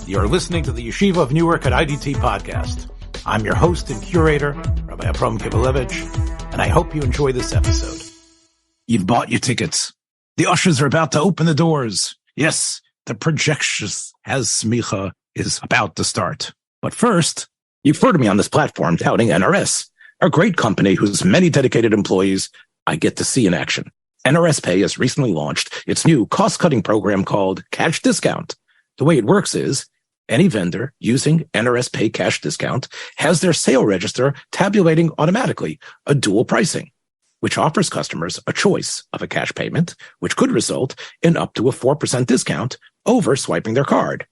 You're listening to the Yeshiva of Newark at IDT podcast. I'm your host and curator, Rabbi Abram Kibalevich, and I hope you enjoy this episode. You've bought your tickets. The ushers are about to open the doors. Yes, the Projectionist has Semicha is about to start. But first, you've heard me on this platform touting NRS, a great company whose many dedicated employees I get to see in action. NRS Pay has recently launched its new cost-cutting program called Cash Discount. The way it works is any vendor using NRS Pay Cash Discount has their sale register tabulating automatically a dual pricing, which offers customers a choice of a cash payment, which could result in up to a 4% discount over swiping their card.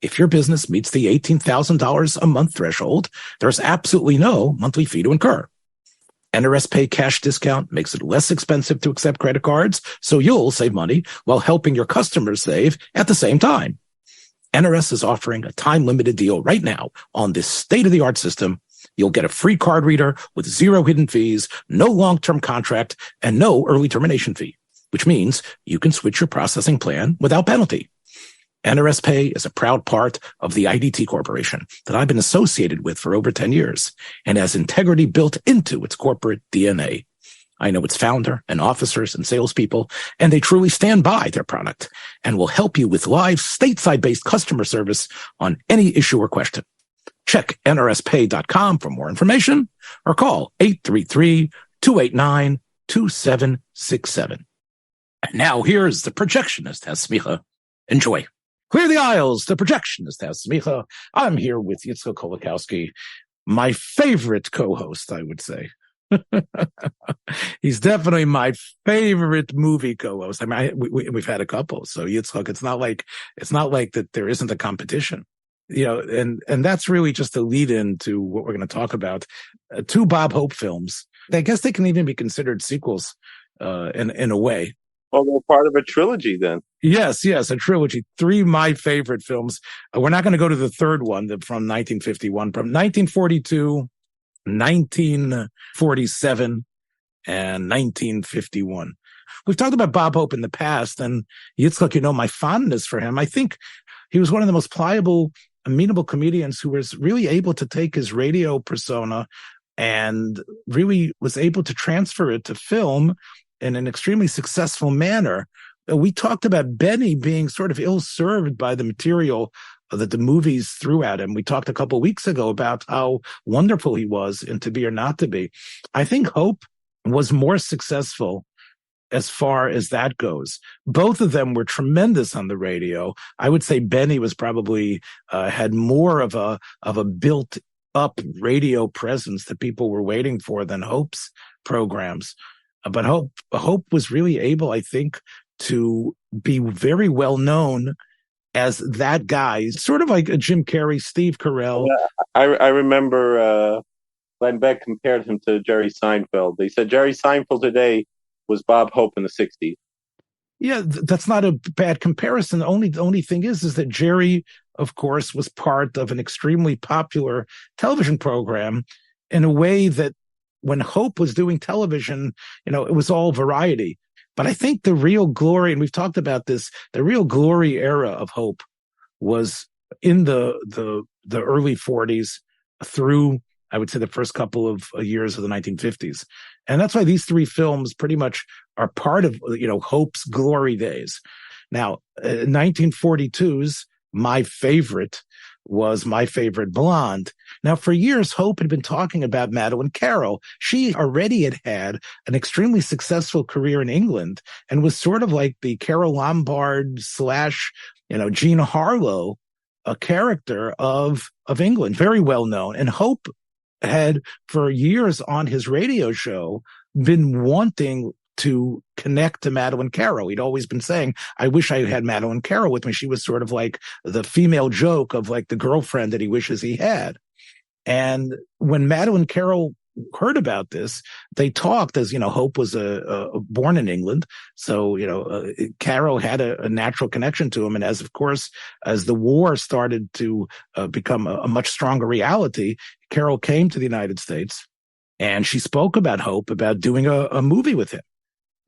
If your business meets the $18,000 a month threshold, there's absolutely no monthly fee to incur. NRS Pay Cash Discount makes it less expensive to accept credit cards, so you'll save money while helping your customers save at the same time. NRS is offering a time-limited deal right now on this state-of-the-art system. You'll get a free card reader with zero hidden fees, no long-term contract, and no early termination fee, which means you can switch your processing plan without penalty. NRS Pay is a proud part of the IDT Corporation that I've been associated with for over 10 years and has integrity built into its corporate DNA. I know its founder and officers and salespeople, and they truly stand by their product and will help you with live stateside-based customer service on any issue or question. Check nrspay.com for more information or call 833-289-2767. And now here's the Projectionist has Semicha. Enjoy. Clear the aisles. The Projectionist has Semicha. I'm here with Yitzchak Kolakowski, my favorite co-host, I would say. He's definitely my favorite movie co-host. I mean, we've had a couple, so Yitzchak, it's not like that there isn't a competition, you know, and that's really just a lead in to what we're going to talk about. Two Bob Hope films. I guess they can even be considered sequels, in a way. Well, they're part of a trilogy then. Yes, a trilogy. Three of my favorite films. We're not going to go to the third one from 1951, from 1942. 1947 and 1951. We've talked about Bob Hope in the past, and Yitzchak, you know, my fondness for him. I think he was one of the most pliable, amenable comedians who was really able to take his radio persona and really was able to transfer it to film in an extremely successful manner. We talked about Benny being sort of ill-served by the material that the movies threw at him. We talked a couple of weeks ago about how wonderful he was in To Be or Not to Be. I think Hope was more successful as far as that goes. Both of them were tremendous on the radio. I would say Benny was probably had more of a built up radio presence that people were waiting for than Hope's programs. But Hope was really able, I think, to be very well known as that guy, sort of like a Jim Carrey, Steve Carell. Yeah, I remember Glenn Beck compared him to Jerry Seinfeld. They said Jerry Seinfeld today was Bob Hope in the 60s. Yeah, that's not a bad comparison. The only thing is that Jerry, of course, was part of an extremely popular television program in a way that when Hope was doing television, you know, it was all variety. But I think the real glory, and we've talked about this, the real glory era of Hope was in the early 40s through, I would say, the first couple of years of the 1950s. And that's why these three films pretty much are part of, you know, Hope's glory days. Now, 1942's My Favorite was My Favorite Blonde. Now, for years, Hope had been talking about Madeline Carroll. She already had an extremely successful career in England and was sort of like the Carol Lombard / Jean Harlow, a character of England, very well known. And Hope had, for years on his radio show, been wanting to connect to Madeline Carroll. He'd always been saying, I wish I had Madeline Carroll with me. She was sort of like the female joke of like the girlfriend that he wishes he had. And when Madeline Carroll heard about this, they talked, as you know, Hope was born in England. So, Carroll had a natural connection to him. And as the war started to become a much stronger reality, Carroll came to the United States and she spoke about Hope, about doing a movie with him.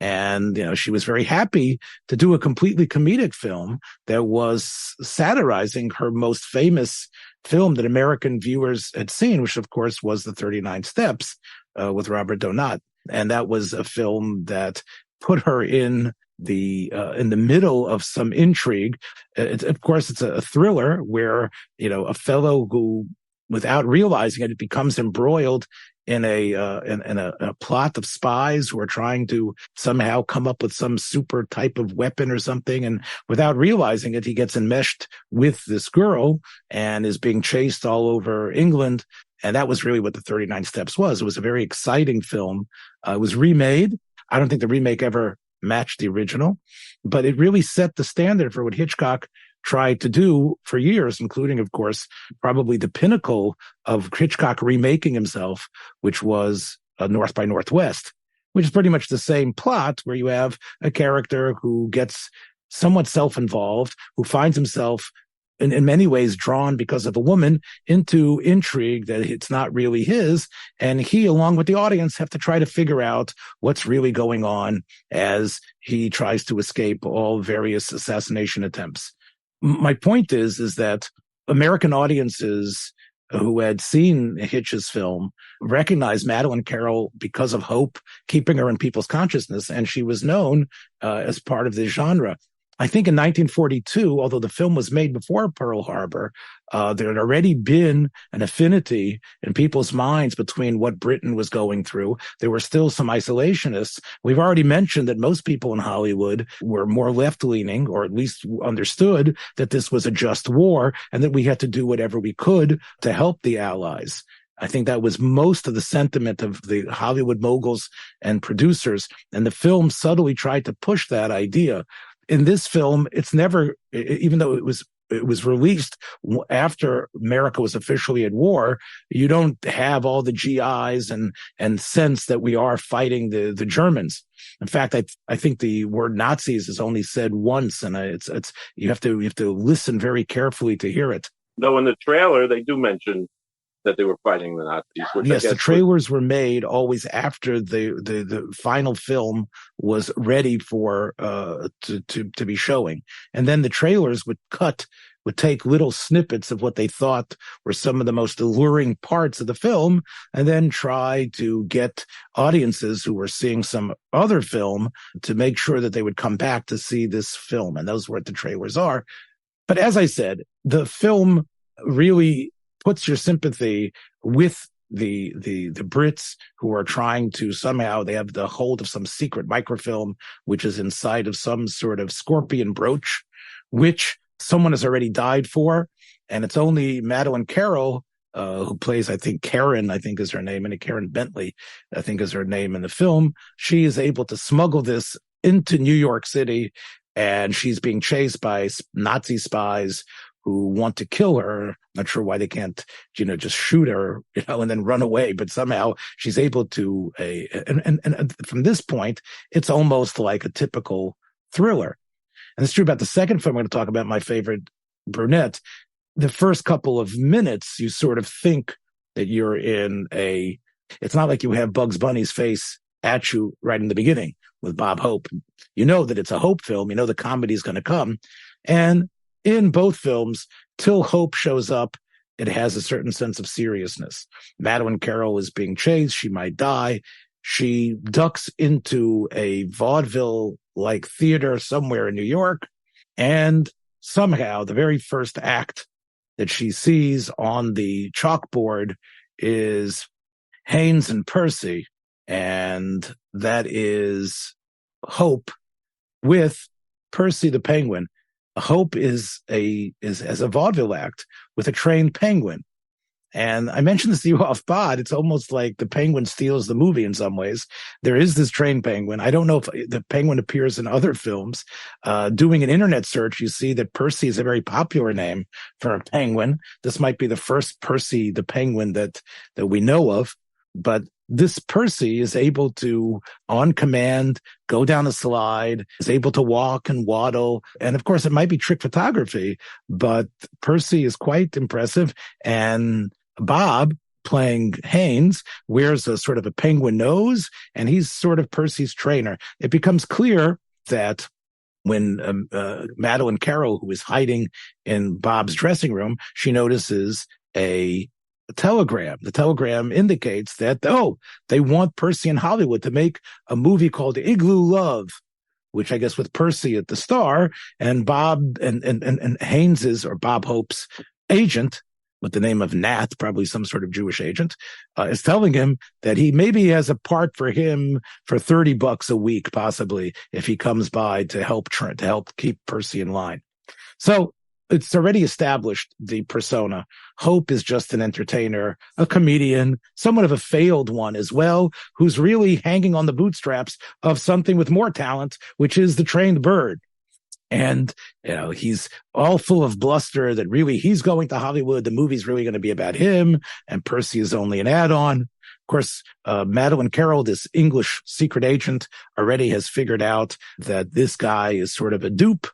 And, she was very happy to do a completely comedic film that was satirizing her most famous film that American viewers had seen, which of course was The 39 Steps, with Robert Donat. And that was a film that put her in the middle of some intrigue. Of course, it's a thriller where, a fellow who, without realizing it, becomes embroiled in a plot of spies who are trying to somehow come up with some super type of weapon or something. And without realizing it, he gets enmeshed with this girl and is being chased all over England. And that was really what The 39 Steps was. It was a very exciting film. It was remade. I don't think the remake ever matched the original, but it really set the standard for what Hitchcock tried to do for years, including, of course, probably the pinnacle of Hitchcock remaking himself, which was North by Northwest, which is pretty much the same plot where you have a character who gets somewhat self-involved, who finds himself in many ways drawn because of a woman into intrigue that it's not really his. And he, along with the audience, have to try to figure out what's really going on as he tries to escape all various assassination attempts. My point is that American audiences who had seen Hitch's film recognized Madeleine Carroll because of Hope, keeping her in people's consciousness, and she was known as part of the genre. I think in 1942, although the film was made before Pearl Harbor, there had already been an affinity in people's minds between what Britain was going through. There were still some isolationists. We've already mentioned that most people in Hollywood were more left-leaning, or at least understood that this was a just war and that we had to do whatever we could to help the Allies. I think that was most of the sentiment of the Hollywood moguls and producers, and the film subtly tried to push that idea. In this film, it's never, even though it was released after America was officially at war, you don't have all the GIs and sense that we are fighting the Germans. In fact, I think the word Nazis is only said once, and you have to listen very carefully to hear it. Though in the trailer they do mention that they were fighting the Nazis. Yes, the trailers were made always after the final film was ready for to be showing, and then the trailers would take little snippets of what they thought were some of the most alluring parts of the film, and then try to get audiences who were seeing some other film to make sure that they would come back to see this film, and those are what the trailers are. But as I said, the film really puts your sympathy with the Brits who are trying to somehow, they have the hold of some secret microfilm, which is inside of some sort of scorpion brooch, which someone has already died for. And it's only Madeleine Carroll, who plays, I think, Karen, I think is her name, and Karen Bentley, I think is her name in the film. She is able to smuggle this into New York City, and she's being chased by Nazi spies who want to kill her. Not sure why they can't, just shoot her, and then run away. But somehow she's able to, and from this point, it's almost like a typical thriller. And it's true about the second film I'm going to talk about, my favorite, Brunette. The first couple of minutes, you sort of think that you're it's not like you have Bugs Bunny's face at you right in the beginning with Bob Hope. You know that it's a Hope film. You know the comedy is going to come. And in both films, till Hope shows up, it has a certain sense of seriousness. Madeleine Carroll is being chased. She might die. She ducks into a vaudeville-like theater somewhere in New York. And somehow the very first act that she sees on the chalkboard is Haynes and Percy. And that is Hope with Percy the Penguin. Hope is as a vaudeville act with a trained penguin. And I mentioned this to you off pod. It's almost like the penguin steals the movie in some ways. There is this trained penguin. I don't know if the penguin appears in other films. Doing an internet search, you see that Percy is a very popular name for a penguin. This might be the first Percy the Penguin that we know of. But this Percy is able to, on command, go down a slide, is able to walk and waddle. And of course, it might be trick photography, but Percy is quite impressive. And Bob playing Haynes, wears a sort of a penguin nose, and he's sort of Percy's trainer. It becomes clear that when Madeline Carroll, who is hiding in Bob's dressing room, she notices a telegram. The telegram indicates that, they want Percy in Hollywood to make a movie called Igloo Love, which I guess with Percy at the star, and Bob and Haynes's, or Bob Hope's agent, with the name of Nat, probably some sort of Jewish agent, is telling him that he maybe has a part for him for $30 a week, possibly, if he comes by to help keep Percy in line. So it's already established the persona. Hope is just an entertainer, a comedian, somewhat of a failed one as well, who's really hanging on the bootstraps of something with more talent, which is the trained bird. And, he's all full of bluster that really he's going to Hollywood. The movie's really going to be about him, and Percy is only an add-on. Of course, Madeline Carroll, this English secret agent, already has figured out that this guy is sort of a dupe.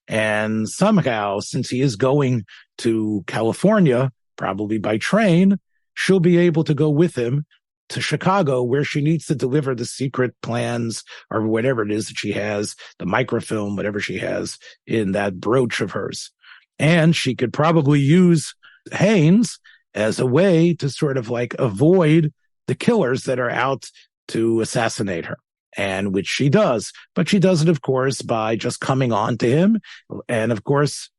And somehow, since he is going to California, probably by train, she'll be able to go with him to Chicago, where she needs to deliver the secret plans or whatever it is that she has, the microfilm, whatever she has in that brooch of hers. And she could probably use Haynes as a way to sort of like avoid the killers that are out to assassinate her. And which she does, but she does it, of course, by just coming on to him. And of course,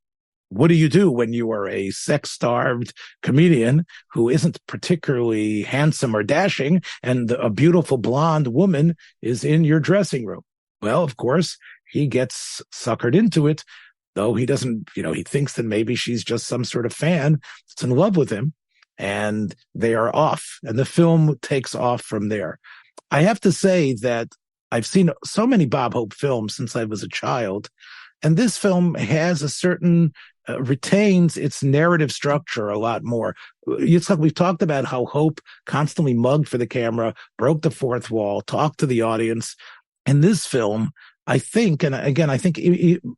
what do you do when you are a sex-starved comedian who isn't particularly handsome or dashing, and a beautiful blonde woman is in your dressing room? Well, of course, he gets suckered into it, though he doesn't, he thinks that maybe she's just some sort of fan that's in love with him, and they are off, and the film takes off from there. I have to say that I've seen so many Bob Hope films since I was a child, and this film has a certain retains its narrative structure a lot more. We've talked about how Hope constantly mugged for the camera, broke the fourth wall, talked to the audience. In this film, I think, and again, I think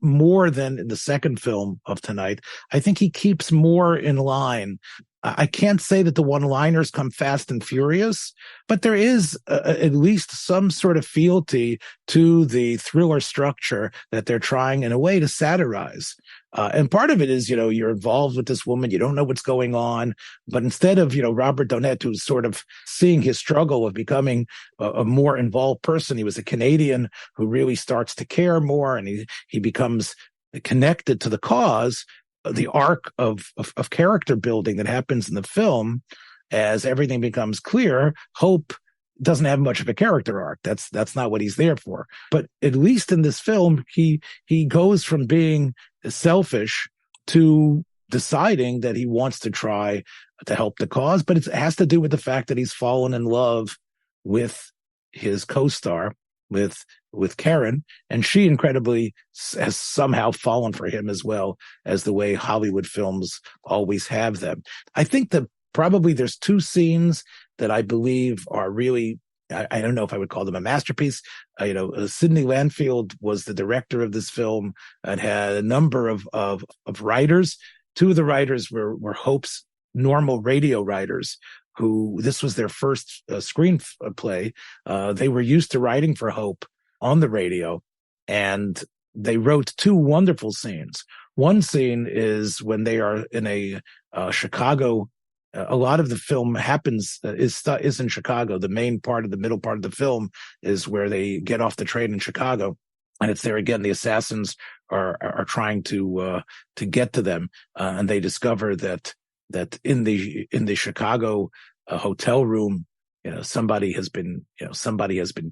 more than in the second film of tonight, I think he keeps more in line. I can't say that the one-liners come fast and furious, but there is at least some sort of fealty to the thriller structure that they're trying in a way to satirize. And part of it is, you're involved with this woman, you don't know what's going on, but instead of, Robert Donette, who's sort of seeing his struggle of becoming a more involved person, he was a Canadian who really starts to care more, and he becomes connected to the cause. The arc of character building that happens in the film, as everything becomes clear, Hope doesn't have much of a character arc. That's not what he's there for. But at least in this film, he goes from being selfish to deciding that he wants to try to help the cause. But it has to do with the fact that he's fallen in love with his co-star, with Karen, and she incredibly has somehow fallen for him as well, as the way Hollywood films always have them. I think that probably there's two scenes that I believe are really, I don't know if I would call them a masterpiece. Sidney Lanfield was the director of this film and had a number of writers. Two of the writers were Hope's normal radio writers, who this was their first screenplay. They were used to writing for Hope on the radio, and they wrote two wonderful scenes. One scene is when they are in a Chicago. A lot of the film happens is in Chicago. The main part of the middle part of the film is where they get off the train in Chicago, and it's there again. The assassins are trying to get to them, and they discover that in the Chicago hotel room, somebody has been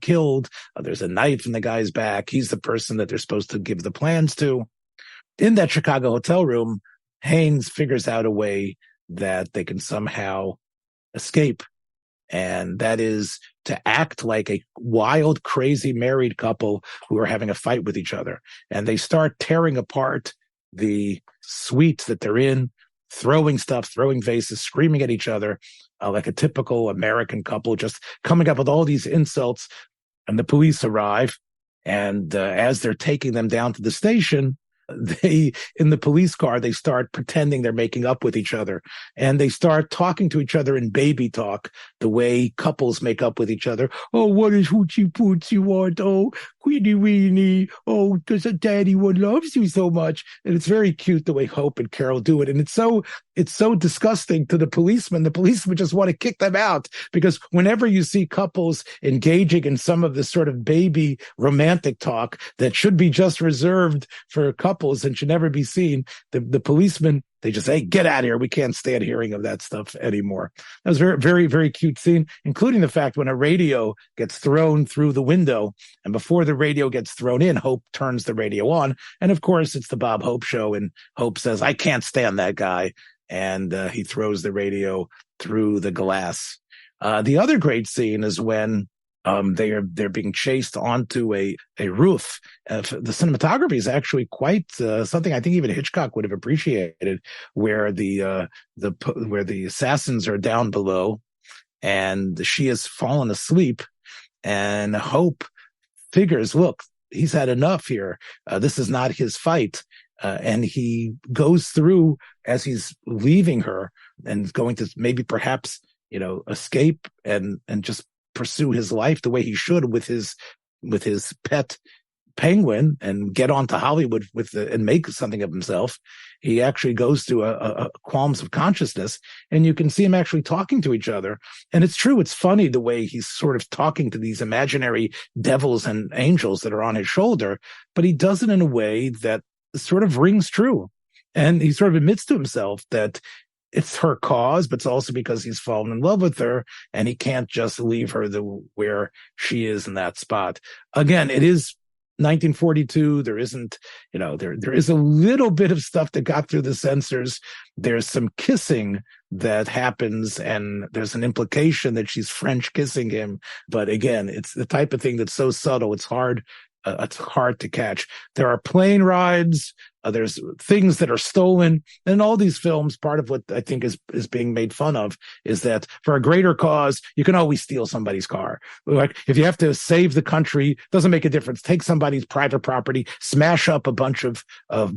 killed. There's a knife in the guy's back. He's the person that they're supposed to give the plans to. In that Chicago hotel room, Haynes figures out a way that they can somehow escape. And that is to act like a wild, crazy married couple who are having a fight with each other. And they start tearing apart the suite that they're in, throwing stuff, throwing vases, screaming at each other, like a typical American couple, just coming up with all these insults. And the police arrive. And as they're taking them down to the station, in the police car, they start pretending they're making up with each other, and they start talking to each other in baby talk, the way couples make up with each other. Oh, what is hoochie poochie want? Oh, Queenie Weenie. Oh, does a daddy one loves you so much? And it's very cute the way Hope and Carol do it. And it's so disgusting to the policemen. The policemen just want to kick them out, because whenever you see couples engaging in some of this sort of baby romantic talk that should be just reserved for couples and should never be seen, the policemen, they just say, hey, get out of here. We can't stand hearing of that stuff anymore. That was a very, very, very cute scene, including the fact when a radio gets thrown through the window, and before the radio gets thrown in, Hope turns the radio on. And of course, it's the Bob Hope show. And Hope says, I can't stand that guy. And he throws the radio through the glass. The other great scene is when they're being chased onto a roof. The cinematography is actually quite something I think even Hitchcock would have appreciated, where the assassins are down below, and she has fallen asleep, and Hope figures, look, he's had enough here. This is not his fight. And he goes through as he's leaving her and going to maybe perhaps, escape and just pursue his life the way he should with his pet penguin and get on to Hollywood and make something of himself. He actually goes through a qualms of consciousness, and you can see him actually talking to each other. And it's true. It's funny the way he's sort of talking to these imaginary devils and angels that are on his shoulder, but he does it in a way that sort of rings true. And he sort of admits to himself that it's her cause, but it's also because he's fallen in love with her, and he can't just leave her where she is in that spot. Again, it is 1942. There isn't, there is a little bit of stuff that got through the censors. There's some kissing that happens, and there's an implication that she's French kissing him. But again, it's the type of thing that's so subtle. It's hard to catch. There are plane rides. There's things that are stolen. And in all these films, part of what I think is being made fun of is that for a greater cause, you can always steal somebody's car. Like if you have to save the country, doesn't make a difference. Take somebody's private property, smash up a bunch of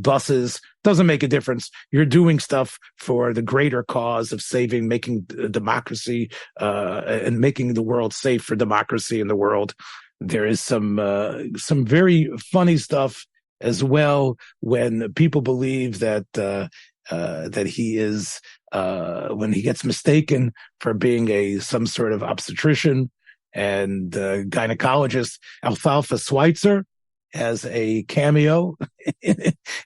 buses, doesn't make a difference. You're doing stuff for the greater cause of making democracy, and making the world safe for democracy in the world. There is some very funny stuff as well when people believe that he is when he gets mistaken for being some sort of obstetrician and gynecologist. Alfalfa Schweitzer has a cameo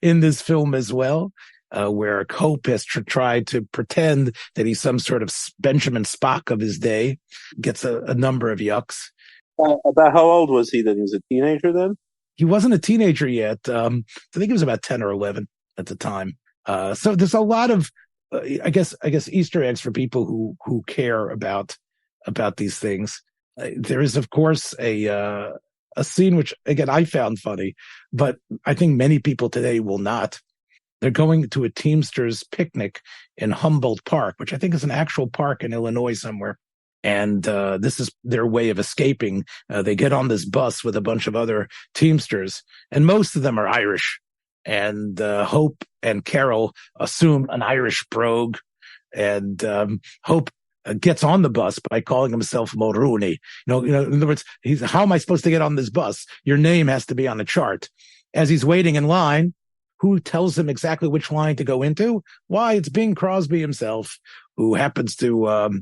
in this film as well, where Hope has tried to pretend that he's some sort of Benjamin Spock of his day, gets a number of yucks. About how old was he then? He was a teenager then? He wasn't a teenager yet. I think he was about 10 or 11 at the time. So there's a lot of, I guess Easter eggs for people who care about these things. There is, of course, a scene which, again, I found funny, but I think many people today will not. They're going to a Teamsters picnic in Humboldt Park, which I think is an actual park in Illinois somewhere. And this is their way of escaping. They get on this bus with a bunch of other Teamsters, and most of them are Irish. And Hope and Carol assume an Irish brogue, and Hope gets on the bus by calling himself Mulrooney. In other words, how am I supposed to get on this bus? Your name has to be on the chart. As he's waiting in line, who tells him exactly which line to go into? Why, it's Bing Crosby himself, who happens to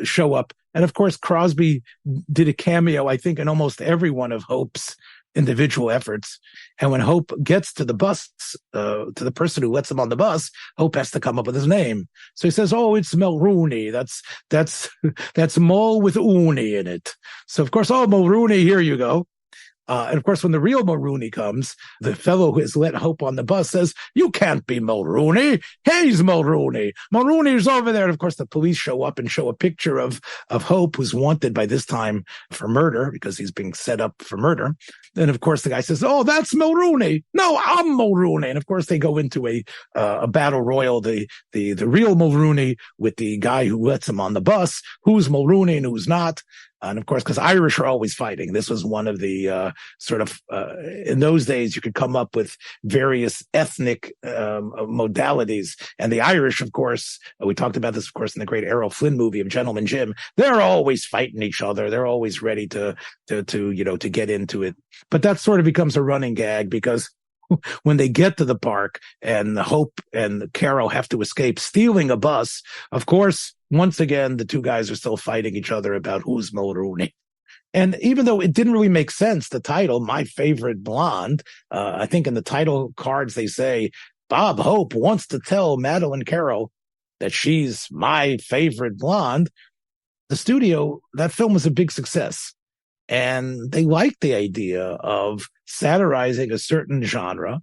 show up. And of course, Crosby did a cameo, I think, in almost every one of Hope's individual efforts. And when Hope gets to the bus, to the person who lets him on the bus, Hope has to come up with his name. So he says, "Oh, it's Mulrooney. That's Mul with Ooney in it." So of course, "Oh, Mulrooney, here you go." And of course, when the real Mulrooney comes, the fellow who has let Hope on the bus says, "You can't be Mulrooney. He's Mulrooney. Mulrooney's over there." And of course, the police show up and show a picture of Hope, who's wanted by this time for murder because he's being set up for murder. Then, of course, the guy says, "Oh, that's Mulrooney. No, I'm Mulrooney." And of course, they go into a battle royal, the real Mulrooney with the guy who lets him on the bus, who's Mulrooney and who's not. And of course, because Irish are always fighting. This was one of the in those days, you could come up with various ethnic modalities. And the Irish, of course, we talked about this, of course, in the great Errol Flynn movie of Gentleman Jim. They're always fighting each other. They're always ready to get into it. But that sort of becomes a running gag because when they get to the park and Hope and Carol have to escape stealing a bus, of course, once again, the two guys are still fighting each other about who's Mulrooney. And even though it didn't really make sense, the title, My Favorite Blonde, I think in the title cards they say, Bob Hope wants to tell Madeline Carroll that she's my favorite blonde. The studio, that film was a big success. And they liked the idea of satirizing a certain genre.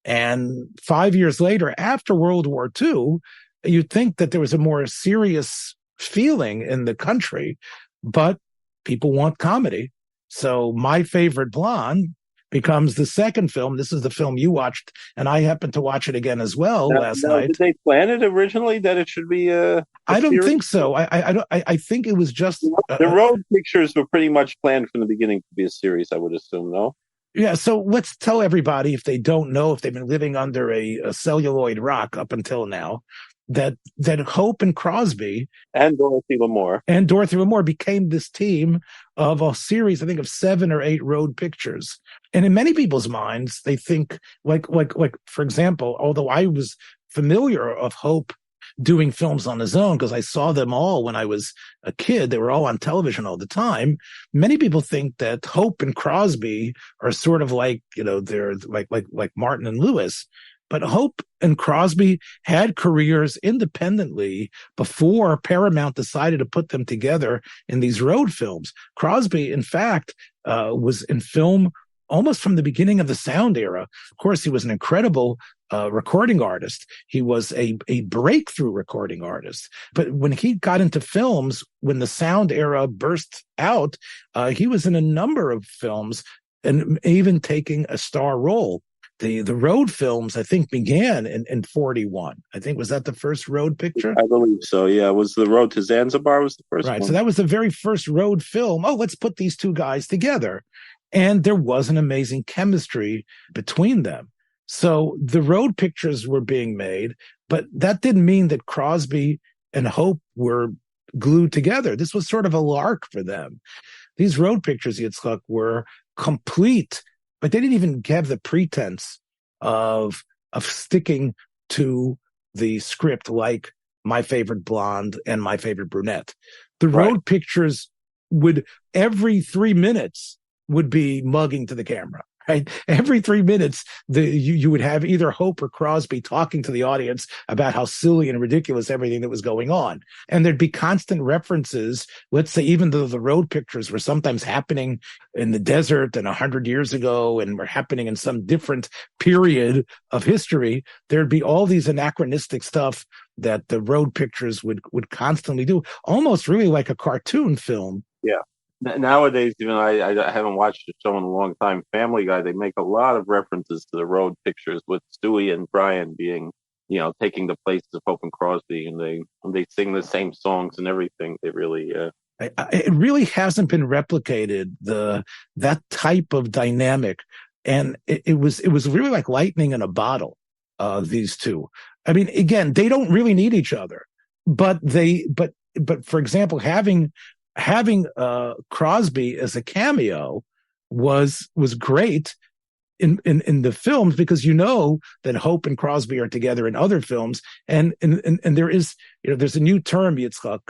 And 5 years later, after World War II, you'd think that there was a more serious feeling in the country, but people want comedy. So My Favorite Blonde becomes the second film. This is the film you watched, and I happened to watch it again as well last night. Did they plan it originally that it should be I don't series? Think so. I think it was just the road pictures were pretty much planned from the beginning to be a series, I would assume, no? Yeah, so let's tell everybody, if they don't know, if they've been living under a celluloid rock up until now, that Hope and Crosby and Dorothy Lamour became this team of a series, I think, of 7 or 8 road pictures. And in many people's minds, they think, like for example, although I was familiar of Hope doing films on his own because I saw them all when I was a kid, they were all on television all the time. Many people think that Hope and Crosby are sort of like, they're like Martin and Lewis. But Hope and Crosby had careers independently before Paramount decided to put them together in these road films. Crosby, in fact, was in film almost from the beginning of the sound era. Of course, he was an incredible recording artist. He was a breakthrough recording artist. But when he got into films, when the sound era burst out, he was in a number of films and even taking a star role. The road films, I think, began in 41. I think, was that the first road picture? I believe so, yeah. It was The Road to Zanzibar was the first one. Right, so that was the very first road film. Oh, let's put these two guys together. And there was an amazing chemistry between them. So the road pictures were being made, but that didn't mean that Crosby and Hope were glued together. This was sort of a lark for them. These road pictures, Yitzchak, were complete, but they didn't even have the pretense of sticking to the script like My Favorite Blonde and My Favorite Brunette. The road pictures would, every 3 minutes, would be mugging to the camera. Right? Every 3 minutes, you would have either Hope or Crosby talking to the audience about how silly and ridiculous everything that was going on. And there'd be constant references. Let's say, even though the road pictures were sometimes happening in the desert and 100 years ago and were happening in some different period of history, there'd be all these anachronistic stuff that the road pictures would constantly do, almost really like a cartoon film. Yeah. Nowadays, even I haven't watched the show in a long time. Family Guy, they make a lot of references to the road pictures with Stewie and Brian being, taking the place of Hope and Crosby, and they sing the same songs and everything. They really, it really hasn't been replicated, that type of dynamic, and it was really like lightning in a bottle. These two, I mean, again, they don't really need each other, but for example, having Crosby as a cameo was great in the films, because that Hope and Crosby are together in other films, and there is there's a new term, Yitzchak.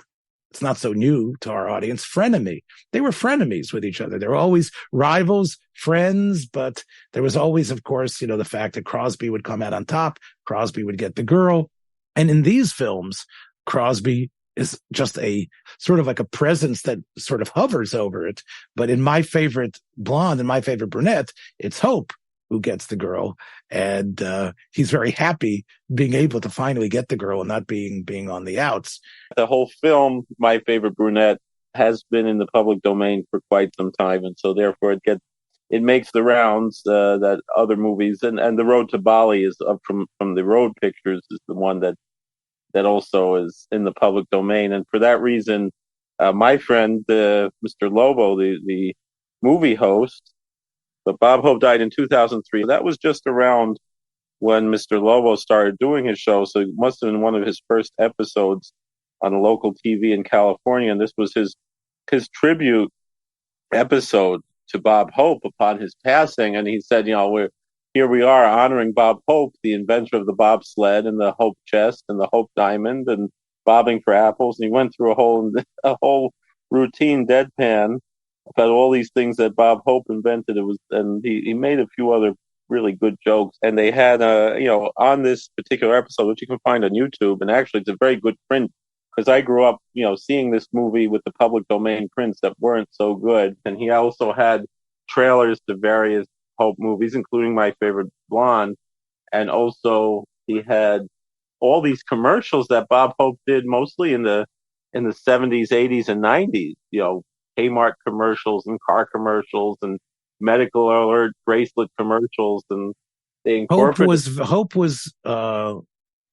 It's not so new to our audience. Frenemy. They were frenemies with each other. They were always rivals, friends, but there was always, of course, the fact that Crosby would come out on top. Crosby would get the girl, and in these films, Crosby is just a sort of like a presence that sort of hovers over it. But in My Favorite Blonde and My Favorite Brunette, it's Hope who gets the girl. And he's very happy being able to finally get the girl and not being on the outs. The whole film, My Favorite Brunette, has been in the public domain for quite some time. And so therefore it makes the rounds that other movies, and The Road to Bali is up from the road pictures, is the one that also is in the public domain. And for that reason, my friend, Mr. Lobo, the movie host. But Bob Hope died in 2003. That was just around when Mr. Lobo started doing his show, so it must have been one of his first episodes on a local TV in California, and this was his tribute episode to Bob Hope upon his passing. And he said, here we are honoring Bob Hope, the inventor of the bobsled and the Hope chest and the Hope diamond and bobbing for apples. And he went through a whole routine deadpan about all these things that Bob Hope invented. And he made a few other really good jokes. And they had, on this particular episode, which you can find on YouTube, and actually it's a very good print, because I grew up, seeing this movie with the public domain prints that weren't so good. And he also had trailers to various Hope movies, including my favorite, Blonde. And also he had all these commercials that Bob Hope did mostly in the 70s, 80s, and 90s, Kmart commercials and car commercials and medical alert bracelet commercials. And they incorporated... Hope was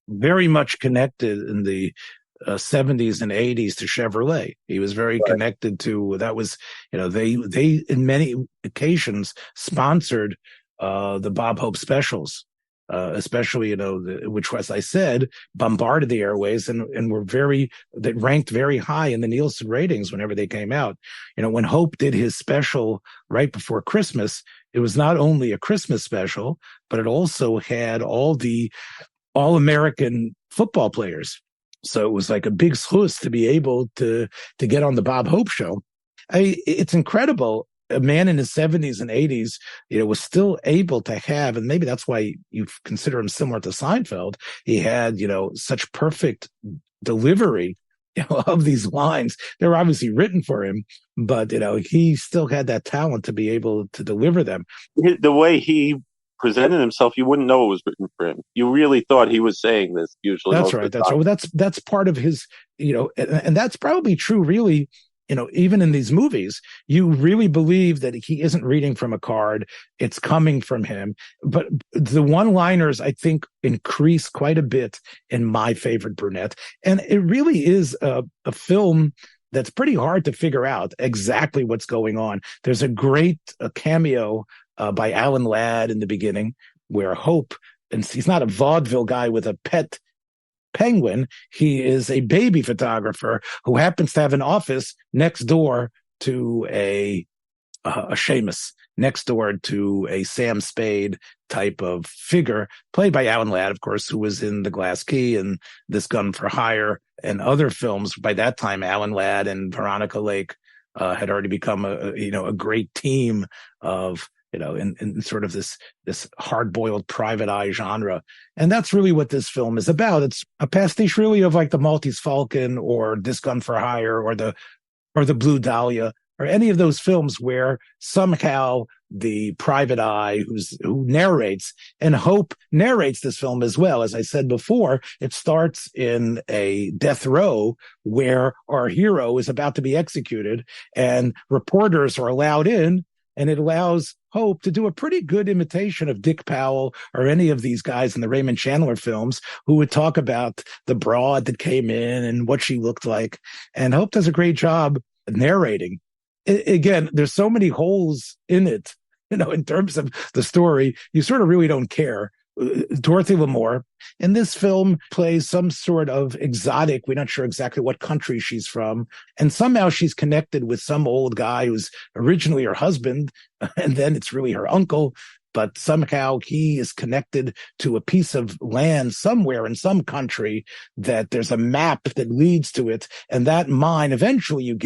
very much connected in the 70s and 80s to Chevrolet. He was very connected to, that was, they in many occasions sponsored the Bob Hope specials, especially, which, as I said, bombarded the airways and that ranked very high in the Nielsen ratings whenever they came out. When Hope did his special right before Christmas, it was not only a Christmas special, but it also had all the All-American football players. So it was like a big Hues to be able to get on the Bob Hope show. It's incredible. A man in his 70s and 80s, was still able to have, and maybe that's why you consider him similar to Seinfeld. He had, such perfect delivery, of these lines. They were obviously written for him, but, he still had that talent to be able to deliver them. The way he presented himself, you wouldn't know it was written for him. You really thought he was saying this usually. That's right. That's right. Well, that's part of his, and that's probably true, really. Even in these movies, you really believe that he isn't reading from a card. It's coming from him. But the one-liners, I think, increase quite a bit in my favorite, Brunette. And it really is a film that's pretty hard to figure out exactly what's going on. There's a great cameo by Alan Ladd in the beginning, where Hope, and he's not a vaudeville guy with a pet penguin. He is a baby photographer who happens to have an office next door to a Seamus, next door to a Sam Spade type of figure, played by Alan Ladd, of course, who was in The Glass Key and This Gun for Hire and other films. By that time, Alan Ladd and Veronica Lake had already become a great team of, in sort of this hard-boiled private eye genre. And that's really what this film is about. It's a pastiche really of like the Maltese Falcon or This Gun for Hire or the Blue Dahlia or any of those films where somehow the private eye who narrates, and Hope narrates this film as well. As I said before, it starts in a death row where our hero is about to be executed and reporters are allowed in, and it allows Hope to do a pretty good imitation of Dick Powell or any of these guys in the Raymond Chandler films who would talk about the broad that came in and what she looked like. And Hope does a great job narrating. Again, there's so many holes in it, in terms of the story, you sort of really don't care. Dorothy Lamour in this film plays some sort of exotic. We're not sure exactly what country she's from. And somehow she's connected with some old guy who's originally her husband. And then it's really her uncle. But somehow he is connected to a piece of land somewhere in some country that there's a map that leads to it. And that mine, eventually you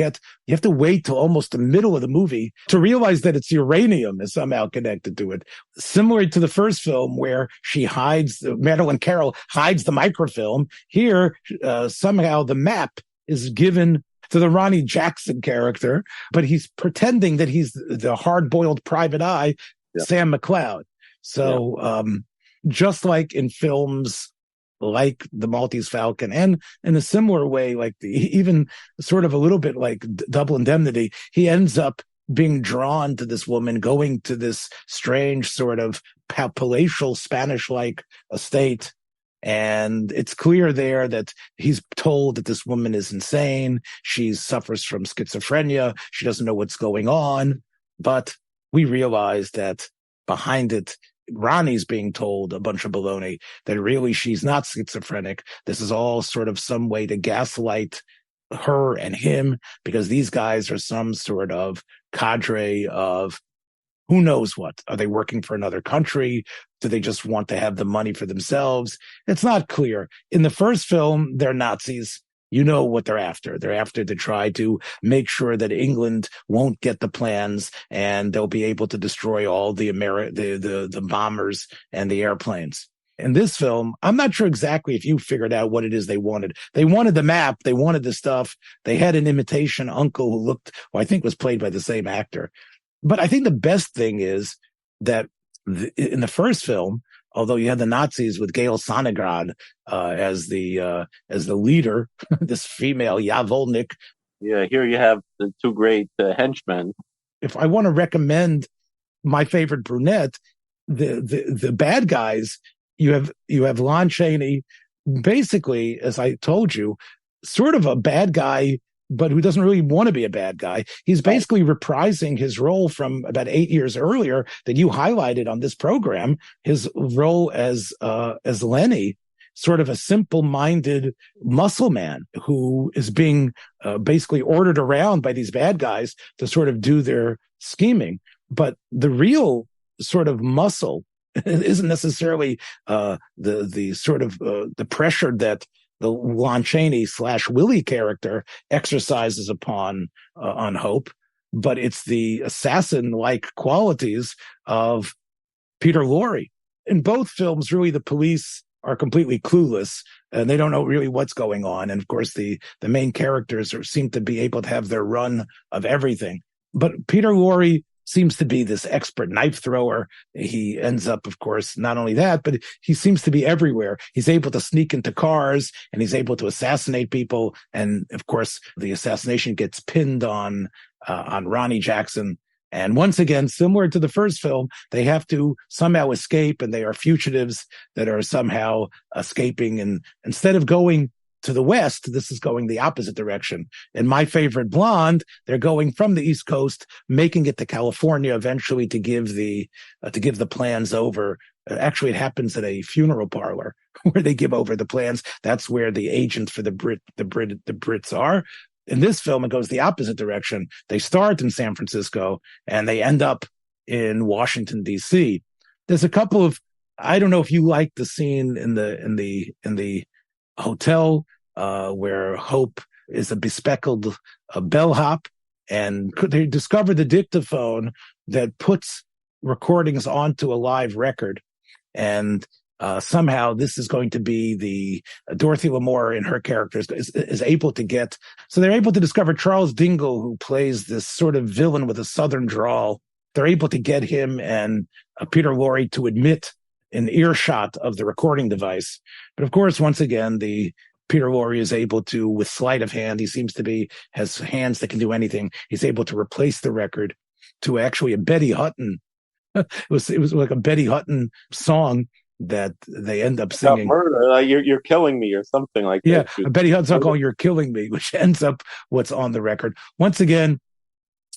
have to wait till almost the middle of the movie to realize that it's uranium is somehow connected to it. Similar to the first film where Madeline Carroll hides the microfilm. Here, somehow the map is given to the Ronnie Jackson character, but he's pretending that he's the hard-boiled private eye, Sam McCloud. So just like in films like The Maltese Falcon, and in a similar way, like even sort of a little bit like Double Indemnity, he ends up being drawn to this woman, going to this strange sort of palatial Spanish-like estate And it's clear there that he's told that this woman is insane. She suffers from schizophrenia. She doesn't know what's going on. But we realize that behind it, Ronnie's being told a bunch of baloney, that really she's not schizophrenic. This is all sort of some way to gaslight her and him, because these guys are some sort of cadre of who knows what. Are they working for another country? Do they just want to have the money for themselves? It's not clear. In the first film, they're Nazis. You know what they're after. They're after to try to make sure that England won't get the plans, and they'll be able to destroy all the bombers and the airplanes. In this film, I'm not sure exactly if you figured out what it is they wanted. They wanted the map. They wanted the stuff. They had an imitation uncle who I think was played by the same actor. But I think the best thing is that in the first film, although you had the Nazis with Gail Sonnegrad as the leader, this female Yavolnik. Yeah, here you have the two great henchmen. If I want to recommend my favorite Brunette, the bad guys, you have Lon Chaney, basically, as I told you, sort of a bad guy, but who doesn't really want to be a bad guy. He's basically reprising his role from about 8 years earlier that you highlighted on this program, his role as Lenny, sort of a simple-minded muscle man who is being basically ordered around by these bad guys to sort of do their scheming. But the real sort of muscle isn't necessarily the sort of the pressure that the Lon Chaney / Willie character exercises upon on Hope, but it's the assassin-like qualities of Peter Lorre. In both films, really, the police are completely clueless and they don't know really what's going on. And of course, the main characters seem to be able to have their run of everything. But Peter Lorre seems to be this expert knife thrower. He ends up, of course, not only that, but he seems to be everywhere. He's able to sneak into cars and he's able to assassinate people. And of course, the assassination gets pinned on Ronnie Jackson. And once again, similar to the first film, they have to somehow escape, and they are fugitives that are somehow escaping. And instead of going to the west, this is going the opposite direction. In My Favorite Blonde, they're going from the East Coast, making it to California eventually to give the plans over. Actually, it happens at a funeral parlor where they give over the plans. That's where the agents for the Brits are. In this film, it goes the opposite direction. They start in San Francisco and they end up in Washington, D.C. There's a couple of, I don't know if you like the scene in the hotel where Hope is a bespectacled bellhop, and they discover the dictaphone that puts recordings onto a live record. And somehow this is going to be the Dorothy Lamour in her characters is able to get. So they're able to discover Charles Dingle, who plays this sort of villain with a Southern drawl. They're able to get him and Peter Lorre to admit an earshot of the recording device. But of course, once again, the Peter Lorre is able to, with sleight of hand, he seems to be, has hands that can do anything. He's able to replace the record to actually a Betty Hutton. It was like a Betty Hutton song that they end up singing. Murder, you're killing me, or something like that. Yeah, a Betty Hutton song called "You're Killing Me," which ends up what's on the record. Once again,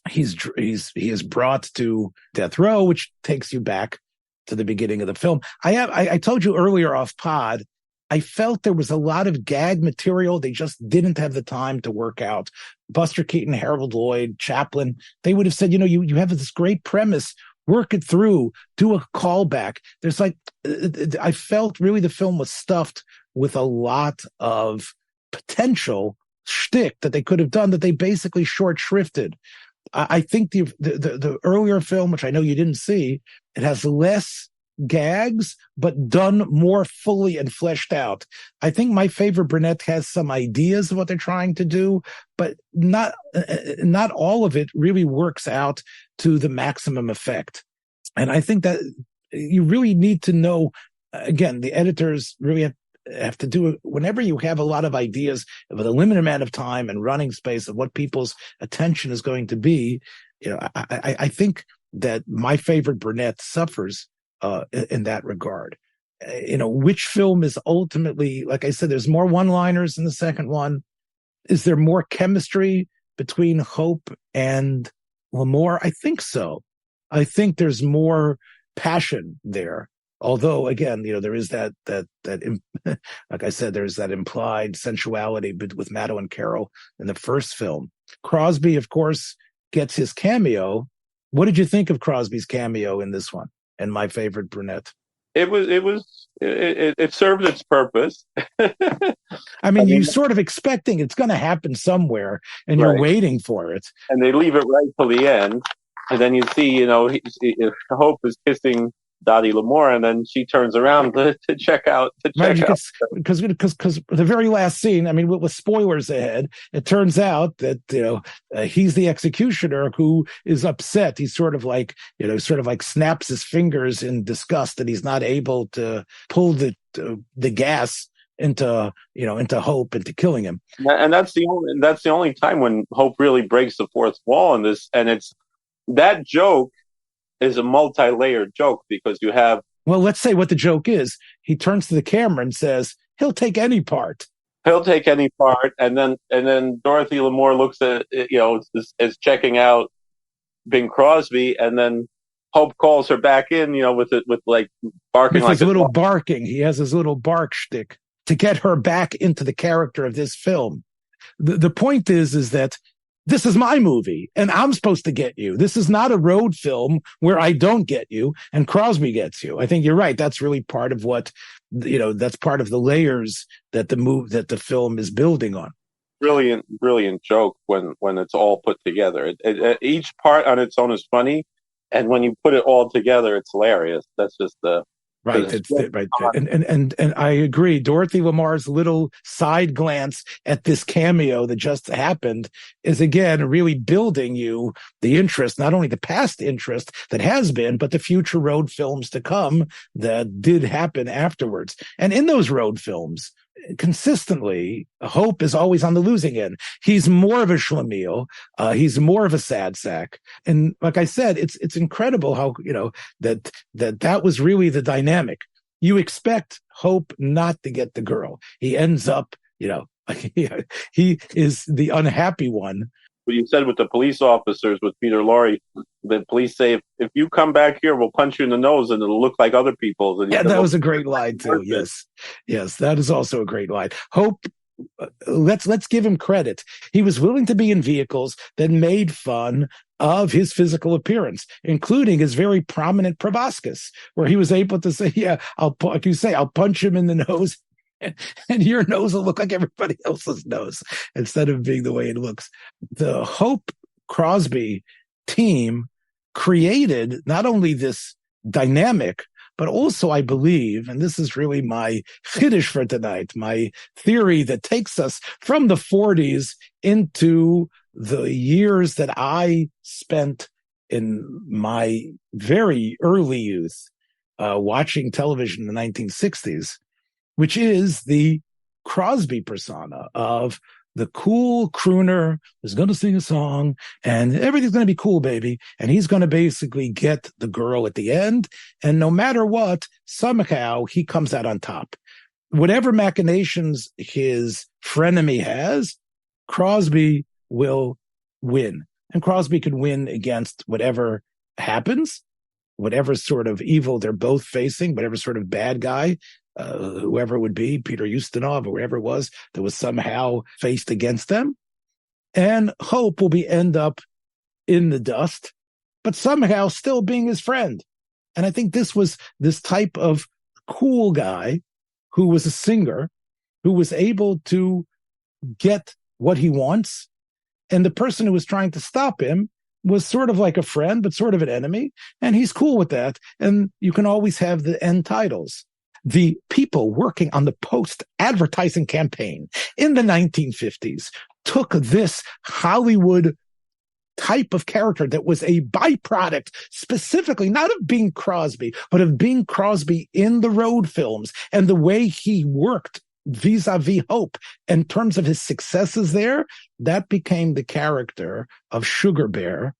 he is brought to death row, which takes you back to the beginning of the film. I told you earlier off pod, I felt there was a lot of gag material they just didn't have the time to work out. Buster Keaton, Harold Lloyd, Chaplin, they would have said, you have this great premise, work it through, do a callback. There's I felt really the film was stuffed with a lot of potential shtick that they could have done that they basically short shrifted. I think the earlier film, which I know you didn't see, it has less gags, but done more fully and fleshed out. I think My Favorite Brunette has some ideas of what they're trying to do, but not all of it really works out to the maximum effect. And I think that you really need to know, again, the editors really have to do it whenever you have a lot of ideas with a limited amount of time and running space of what people's attention is going to be. I think that My Favorite Brunette suffers in that regard. which film is ultimately, like I said, there's more one-liners in the second one. Is there more chemistry between Hope and Lamore? I think so. I think there's more passion there. Although, again, there is that like I said, there's that implied sensuality with Maddo and Carol in the first film. Crosby, of course, gets his cameo. What did you think of Crosby's cameo in this one? And my favorite, Brunette. It served its purpose. I mean, you're sort of expecting it's going to happen somewhere, and you're waiting for it. And they leave it right till the end, and then you see, Hope is kissing Dottie Lamore, and then she turns around to check out. Because the very last scene, I mean, with spoilers ahead, it turns out that he's the executioner who is upset. He's sort of like snaps his fingers in disgust that he's not able to pull the gas into Hope into killing him. And that's the only time when Hope really breaks the fourth wall in this, and it's that joke is a multi-layered joke because you have... Well, let's say what the joke is. He turns to the camera and says, he'll take any part. He'll take any part. And then Dorothy Lamore looks at, is checking out Bing Crosby. And then Hope calls her back in, with barking. With his little barking. He has his little bark shtick to get her back into the character of this film. The point is that this is my movie, and I'm supposed to get you. This is not a road film where I don't get you, and Crosby gets you. I think you're right. That's really part of what, that's part of the layers that the film is building on. Brilliant joke when it's all put together. Each part on its own is funny, and when you put it all together, it's hilarious. That's just the... Right. Right. And I agree. Dorothy Lamore's little side glance at this cameo that just happened is, again, really building you the interest, not only the past interest that has been, but the future road films to come that did happen afterwards. And in those road films, consistently, Hope is always on the losing end. He's more of a schlemiel. He's more of a sad sack. And like I said, it's incredible how, that was really the dynamic. You expect Hope not to get the girl. He ends up, he is the unhappy one. What you said with the police officers, with Peter Lorre, the police say, if you come back here, we'll punch you in the nose and it'll look like other people's. And that was a great line too. Yes, that is also a great line. Hope, let's give him credit. He was willing to be in vehicles that made fun of his physical appearance, including his very prominent proboscis, where he was able to say, I'll punch him in the nose. And your nose will look like everybody else's nose instead of being the way it looks. The Hope Crosby team created not only this dynamic, but also, I believe, and this is really my finish for tonight, my theory that takes us from the 40s into the years that I spent in my very early youth watching television in the 1960s, which is the Crosby persona of the cool crooner who's going to sing a song and everything's going to be cool, baby. And he's going to basically get the girl at the end. And no matter what, somehow he comes out on top. Whatever machinations his frenemy has, Crosby will win. And Crosby can win against whatever happens, whatever sort of evil they're both facing, whatever sort of bad guy, whoever it would be, Peter Ustinov or whoever it was that was somehow faced against them. And Hope will end up in the dust, but somehow still being his friend. And I think this was this type of cool guy who was a singer, who was able to get what he wants. And the person who was trying to stop him was sort of like a friend, but sort of an enemy. And he's cool with that. And you can always have the end titles. The people working on the post-advertising campaign in the 1950s took this Hollywood type of character that was a byproduct specifically, not of Bing Crosby, but of Bing Crosby in the road films and the way he worked vis-a-vis Hope in terms of his successes there. That became the character of Sugar Bear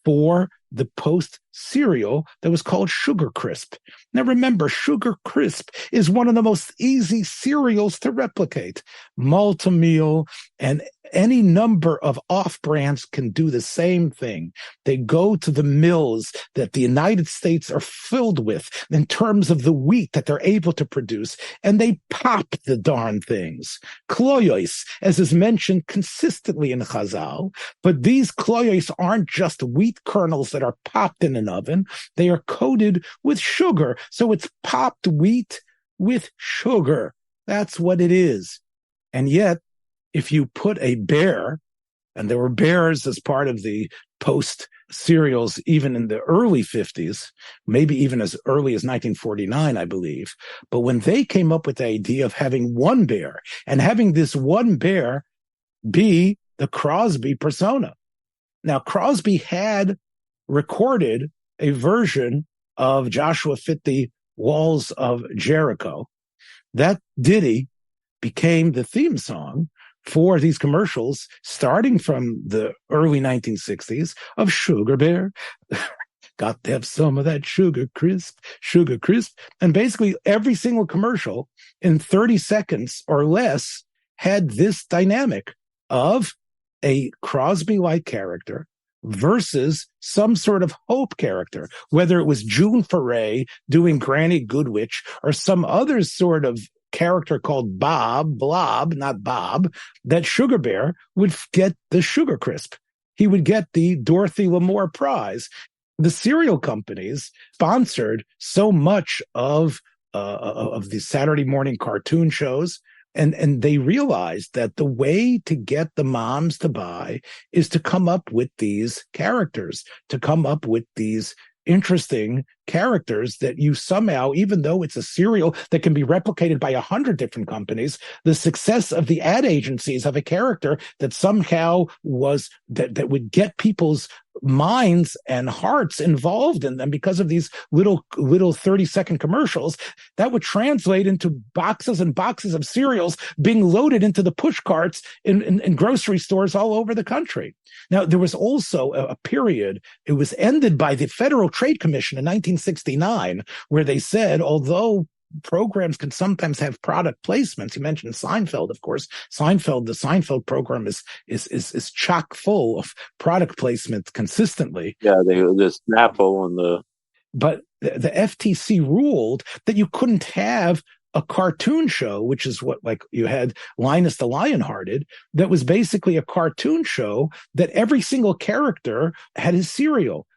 for the post cereal that was called Sugar Crisp. Now remember, Sugar Crisp is one of the most easy cereals to replicate. Malt-O-Meal and any number of off-brands can do the same thing. They go to the mills that the United States are filled with in terms of the wheat that they're able to produce, and they pop the darn things. Kloyos, as is mentioned consistently in Chazal, but these kloyos aren't just wheat kernels that are popped in an oven. They are coated with sugar, so it's popped wheat with sugar. That's what it is. And yet, if you put a bear, and there were bears as part of the post cereals even in the early 50s, maybe even as early as 1949, I believe. But when they came up with the idea of having one bear and having this one bear be the Crosby persona. Now, Crosby had recorded a version of Joshua Fit the Walls of Jericho. That ditty became the theme song for these commercials, starting from the early 1960s, of Sugar Bear. Got to have some of that Sugar Crisp. And basically every single commercial in 30 seconds or less had this dynamic of a Crosby-like character versus some sort of Hope character, whether it was June Foray doing Granny Goodwitch or some other sort of character called Blob, not Bob, that Sugar Bear would get the Sugar Crisp. He would get the Dorothy Lamour Prize. The cereal companies sponsored so much of the Saturday morning cartoon shows, and they realized that the way to get the moms to buy is to come up with these characters, to come up with these interesting characters that you somehow, even though it's a cereal that can be replicated by 100 different companies, the success of the ad agencies of a character that somehow was that would get people's minds and hearts involved in them because of these little 30-second commercials, that would translate into boxes and boxes of cereals being loaded into the push carts in grocery stores all over the country. Now, there was also a period, it was ended by the Federal Trade Commission in 1969, where they said, although programs can sometimes have product placements. You mentioned Seinfeld, of course. The Seinfeld program is chock full of product placement consistently. Yeah, the Snapple and the. But the FTC ruled that you couldn't have a cartoon show, which is what, like, you had Linus the Lionhearted, that was basically a cartoon show that every single character had his cereal.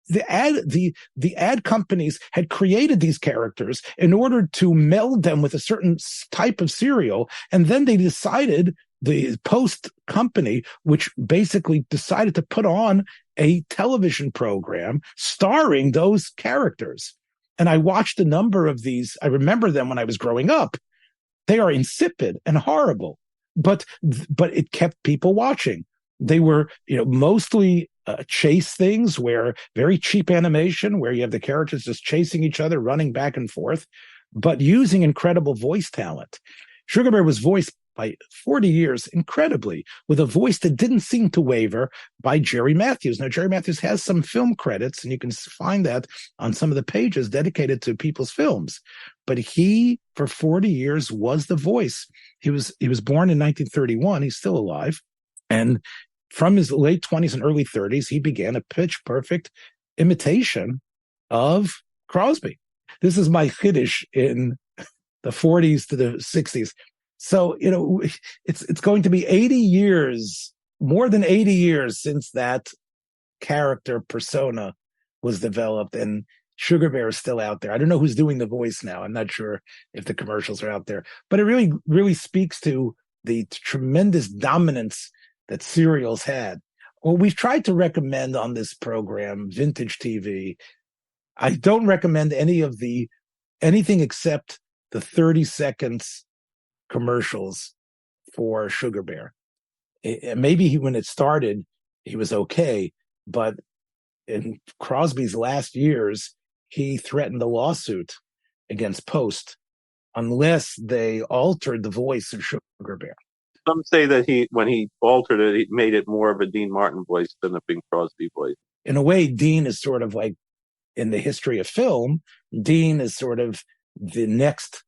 The ad companies had created these characters in order to meld them with a certain type of cereal, and then they decided, the Post company, which basically decided to put on a television program starring those characters. And I watched a number of these. I remember them when I was growing up. They are insipid and horrible, but it kept people watching. They were, mostly chase things, where very cheap animation, where you have the characters just chasing each other, running back and forth, but using incredible voice talent. Sugar Bear was voiced by 40 years, incredibly, with a voice that didn't seem to waver, by Jerry Matthews. Now, Jerry Matthews has some film credits, and you can find that on some of the pages dedicated to people's films. But he, for 40 years, was the voice. He was born in 1931. He's still alive. And from his late 20s and early 30s, he began a pitch-perfect imitation of Crosby. This is my Kiddush in the 40s to the 60s. So, it's going to be 80 years, more than 80 years since that character persona was developed, and Sugar Bear is still out there. I don't know who's doing the voice now. I'm not sure if the commercials are out there, but it really, really speaks to the tremendous dominance that cereals had. Well, we've tried to recommend on this program vintage TV. I don't recommend anything except the 30 seconds commercials for Sugar Bear. Maybe when it started, he was okay, but in Crosby's last years, he threatened a lawsuit against Post unless they altered the voice of Sugar Bear. Some say that when he altered it, he made it more of a Dean Martin voice than a Bing Crosby voice. In a way, Dean is sort of like in the history of film, Dean is sort of the next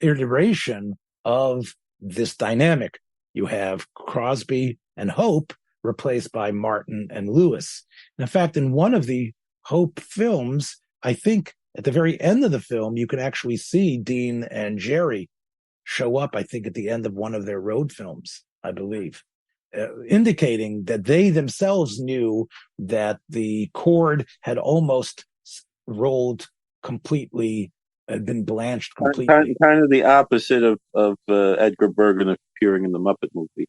iteration of this dynamic. You have Crosby and Hope replaced by Martin and Lewis. And in fact, in one of the Hope films, I think at the very end of the film, you can actually see Dean and Jerry show up, I think, at the end of one of their road films, I believe, indicating that they themselves knew that the cord had almost rolled completely, had been blanched completely. Kind of the opposite of Edgar Bergen appearing in the Muppet movie.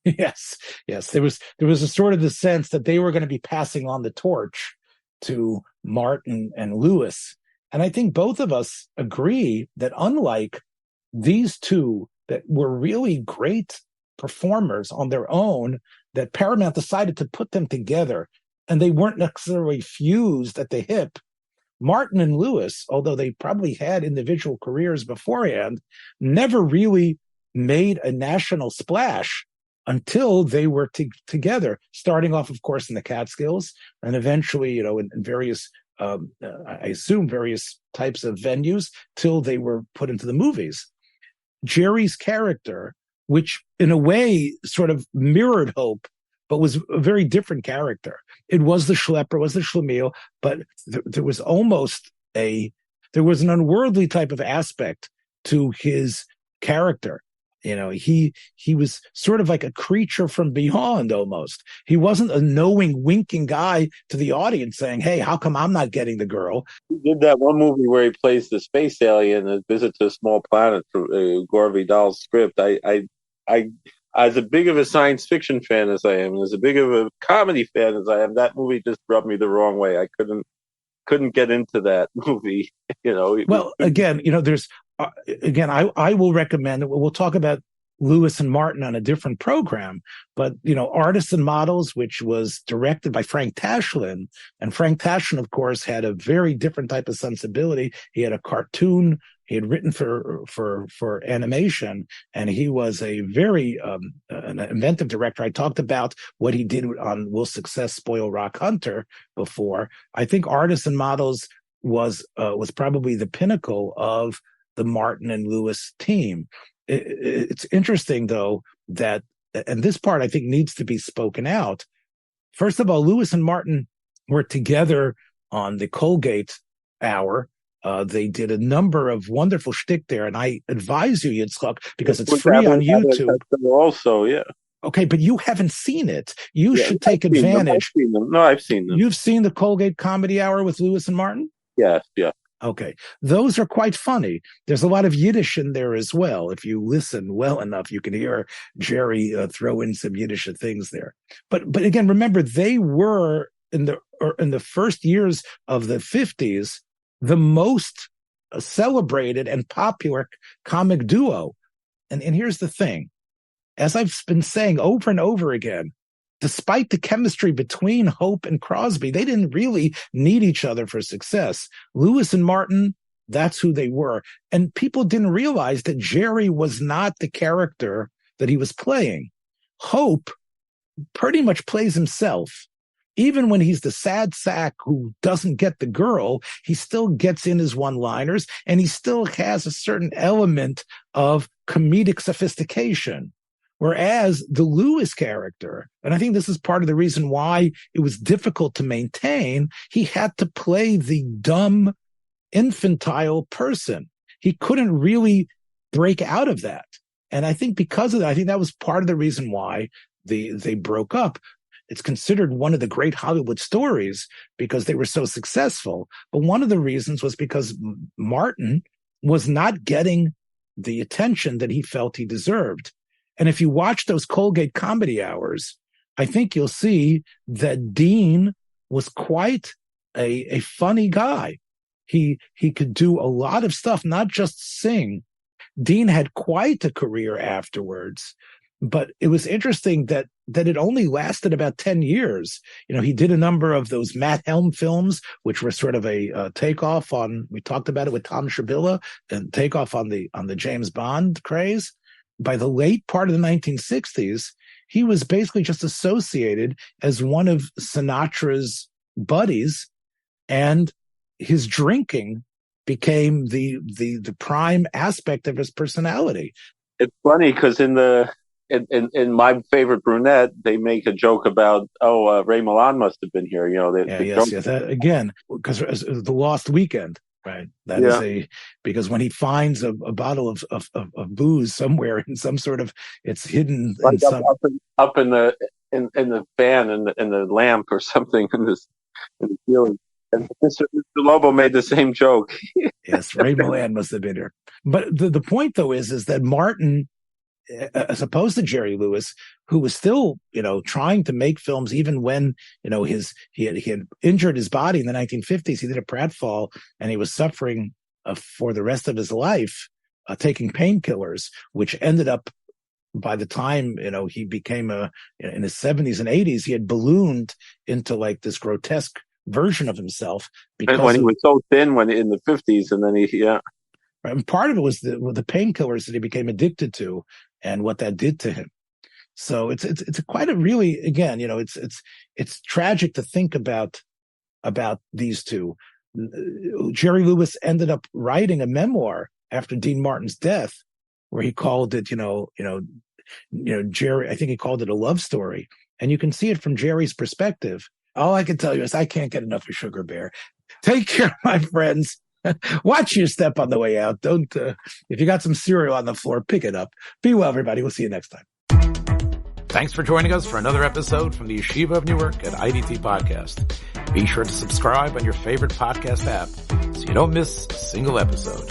Yes. There was a sort of the sense that they were going to be passing on the torch to Martin and Lewis. And I think both of us agree that unlike these two that were really great performers on their own, that Paramount decided to put them together, and they weren't necessarily fused at the hip. Martin and Lewis, although they probably had individual careers beforehand, never really made a national splash until they were together, starting off, of course, in the Catskills, and eventually, in various, I assume, various types of venues, till they were put into the movies. Jerry's character, which in a way sort of mirrored Hope, but was a very different character. It was the schlepper, was the schlemiel, but there was an unworldly type of aspect to his character. He was sort of like a creature from beyond almost. He wasn't a knowing, winking guy to the audience saying, "Hey, how come I'm not getting the girl?" He did that one movie where he plays the space alien and visits a small planet through Gore Vidal's script. I as a big of a science fiction fan as I am, and as a big of a comedy fan as I am, that movie just rubbed me the wrong way. I couldn't get into that movie. Well, again, there's I will recommend that we'll talk about Lewis and Martin on a different program, but Artists and Models, which was directed by Frank Tashlin, and Frank Tashlin, of course, had a very different type of sensibility. He had a cartoon. He had written for animation, and he was a very an inventive director. I talked about what he did on Will Success Spoil Rock Hunter before. I think Artists and Models was probably the pinnacle of the Martin and Lewis team. It's interesting, though, that, and this part I think needs to be spoken out. First of all, Lewis and Martin were together on the Colgate Hour. They did a number of wonderful shtick there, and I advise you, Yitzchak, because it's free on YouTube. Also, yeah. Okay, but you haven't seen it. You should take advantage. I've seen them. No, I've seen them. You've seen the Colgate Comedy Hour with Lewis and Martin? Yes, yeah. Okay. Those are quite funny. There's a lot of Yiddish in there as well. If you listen well enough, you can hear Jerry throw in some Yiddish things there. But again, remember, they were in the first years of the 50s, the most celebrated and popular comic duo. And here's the thing. As I've been saying over and over again, despite the chemistry between Hope and Crosby, they didn't really need each other for success. Lewis and Martin, that's who they were. And people didn't realize that Jerry was not the character that he was playing. Hope pretty much plays himself. Even when he's the sad sack who doesn't get the girl, he still gets in his one-liners, and he still has a certain element of comedic sophistication. Whereas the Lewis character, and I think this is part of the reason why it was difficult to maintain, he had to play the dumb, infantile person. He couldn't really break out of that. And I think because of that, I think that was part of the reason why they broke up. It's considered one of the great Hollywood stories because they were so successful. But one of the reasons was because Martin was not getting the attention that he felt he deserved. And if you watch those Colgate Comedy Hours, I think you'll see that Dean was quite a funny guy. He could do a lot of stuff, not just sing. Dean had quite a career afterwards, but it was interesting that it only lasted about 10 years. He did a number of those Matt Helm films, which were sort of a takeoff on, we talked about it with Tom Shabilla, and takeoff on the James Bond craze. By the late part of the 1960s, he was basically just associated as one of Sinatra's buddies, and his drinking became the prime aspect of his personality. It's funny because in my favorite Brunette, they make a joke about, Ray Milland must have been here. Yes. Again, because the Lost Weekend, right? That is because when he finds a bottle of booze somewhere in some sort of, it's hidden like up in the fan in the lamp or something in the ceiling. And Mr. Lobo made the same joke. Yes, Ray Milland must have been here. But the point, though, is that Martin, as opposed to Jerry Lewis, who was still, trying to make films even when, he had injured his body in the 1950s. He did a pratfall and he was suffering for the rest of his life, taking painkillers, which ended up, by the time, he became in his 70s and 80s, he had ballooned into like this grotesque version of himself because when he was so thin in the 50s, and then and part of it was the painkillers that he became addicted to and what that did to him. So it's quite a really, again, it's tragic to think about these two. Jerry Lewis ended up writing a memoir after Dean Martin's death, where he called it, Jerry, I think he called it a love story. And you can see it from Jerry's perspective. All I can tell you is I can't get enough of Sugar Bear. Take care, my friends. Watch your step on the way out. Don't, if you got some cereal on the floor, pick it up. Be well, everybody. We'll see you next time. Thanks for joining us for another episode from the Yeshiva of Newark at IDT Podcast. Be sure to subscribe on your favorite podcast app so you don't miss a single episode.